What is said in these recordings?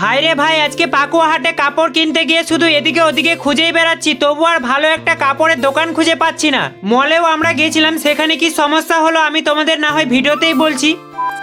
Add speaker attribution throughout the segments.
Speaker 1: ভাই রে ভাই, আজকে পাকুয়া হাটে কাপড় কিনতে গিয়ে শুধু এদিকে ওদিকে খুঁজেই বেড়াচ্ছি, তবু আর ভালো একটা কাপড়ের দোকান খুঁজে পাচ্ছি না। মলেও আমরা গেছিলাম, সেখানে কি সমস্যা হলো আমি তোমাদের না হয় ভিডিওতেই বলছি।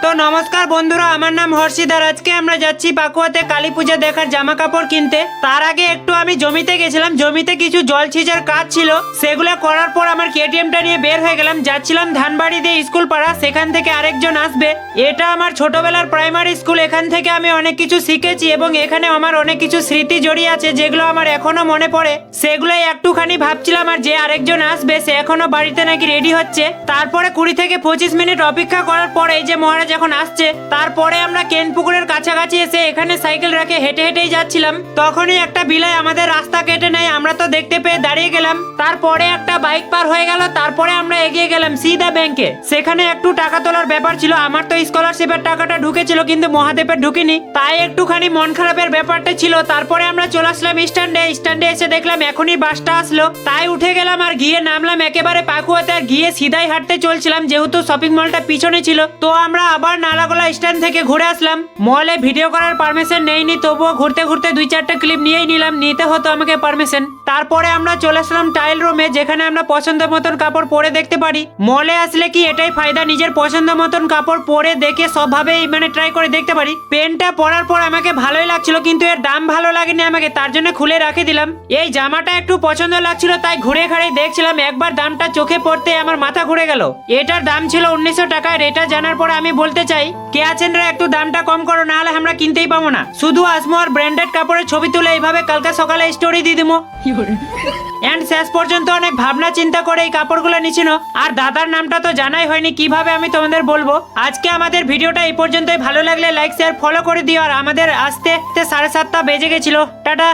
Speaker 1: তো নমস্কার বন্ধুরা, আমার নাম হর্ষিদার। আজকে আমরা যাচ্ছি পাকুয়াতে কালী পূজা দেখার জামা কাপড় কিনতে। তার আগে একটু আমি জমিতে গেছিলাম, জমিতে কিছু জল ছিঁচার কাজ ছিল, সেগুলো করার পর আমার কেটিএমটা নিয়ে বের হয়ে গেলাম। যাচ্ছিলাম ধানবাড়ি দিয়ে স্কুল পাড়া, সেখান থেকে আরেকজন আসবে। এটা আমার ছোটবেলার প্রাইমারি স্কুল, এখান থেকে আমি অনেক কিছু শিখেছি এবং এখানে আমার অনেক কিছু স্মৃতি জড়িয়ে আছে যেগুলো আমার এখনো মনে পড়ে। সেগুলোই একটুখানি ভাবছিলাম। আর যে আরেকজন আসবে সে এখনো বাড়িতে নাকি রেডি হচ্ছে। তারপরে 20 থেকে 25 মিনিট অপেক্ষা করার পরে এই যে মহারাজ যখন আসছে, তারপরে আমরা কেনপুকুরের কাছাকাছি এসে এখানে সাইকেল রেখে হেঁটে হেঁটেই যাচ্ছিলাম। তখনই একটা বিলাই আমাদের রাস্তা কেটে নেয়, আমরা তো দেখতে পেয়ে দাঁড়িয়ে গেলাম। তারপরে একটা বাইক পার হয়ে গেল, তারপরে আমরা এগিয়ে গেলাম সিধা ব্যাংকে। সেখানে একটু টাকা তোলার ব্যাপার ছিল। আমার তো স্কলারশিপের টাকাটা ঢুকেছিল কিন্তু মহাদেবের ঢুকেনি, তাই একটুখানি মন খারাপের ব্যাপারটা ছিল। তারপরে আমরা চলে আসলাম স্ট্যান্ডে এসে দেখলাম এখনই বাসটা আসলো, তাই উঠে গেলাম আর গিয়ে নামলাম একেবারে পাকুয়াতে। আর গিয়ে সিধাই হাঁটতে চলছিলাম, যেহেতু শপিং মলটা পিছনে ছিল। তো আমরা আবার নালাগোলা স্ট্যান্ড থেকে ঘুরে আসলাম। মলে ভিডিও করার পারমিশন নেইনি, তবুও ঘুরতে ঘুরতে 2-4টা ক্লিপ নিয়েই নিলাম, নিতে হতো আমাকে পারমিশন। তারপরে আমরা চলে আসলাম টাইল রুমে, যেখানে আমরা পছন্দ মতন কাপড় পরে দেখতে পারি। মলে আসলে কি এটাই ফায়দা, নিজের পছন্দ মতন কাপড় পরে দেখে সবভাবেই ট্রাই করে দেখতে পারি। পেনটা পরার পর আমাকে ভালোই লাগছিল, কিন্তু এর দাম ভালো লাগেনি আমাকে, তার জন্য খুলে রেখে দিলাম। এই জামাটা একটু পছন্দ লাগছিল, তাই ঘুরে ঘাড়ে দেখছিলাম। একবার দামটা চোখে পড়তে আমার মাথা ঘুরে গেল। এটার দাম ছিল 1900 টাকা। এটা জানার পর আমি বলতে চাই, কে আছেন রে, একটু দামটা কম করো, না হলে আমরা কিনতেই পাবো না। শুধু আসমো আর ব্র্যান্ডেড কাপড়ের ছবি তুলে এইভাবে কালকে সকালে স্টোরি দিয়ে দিবো। এন্ড শেষ পর্যন্ত অনেক ভাবনা চিন্তা করে এই কাপড়গুলো নিছিল। আর দাদার নামটা তো জানাই হয়নি, কিভাবে আমি তোমাদের বলবো। আজকে আমাদের ভিডিওটা এই পর্যন্তই। ভালো লাগলে লাইক শেয়ার ফলো করে দিও। আর আমাদের আসতে 7:30 বেজে গেছিল। টাটা।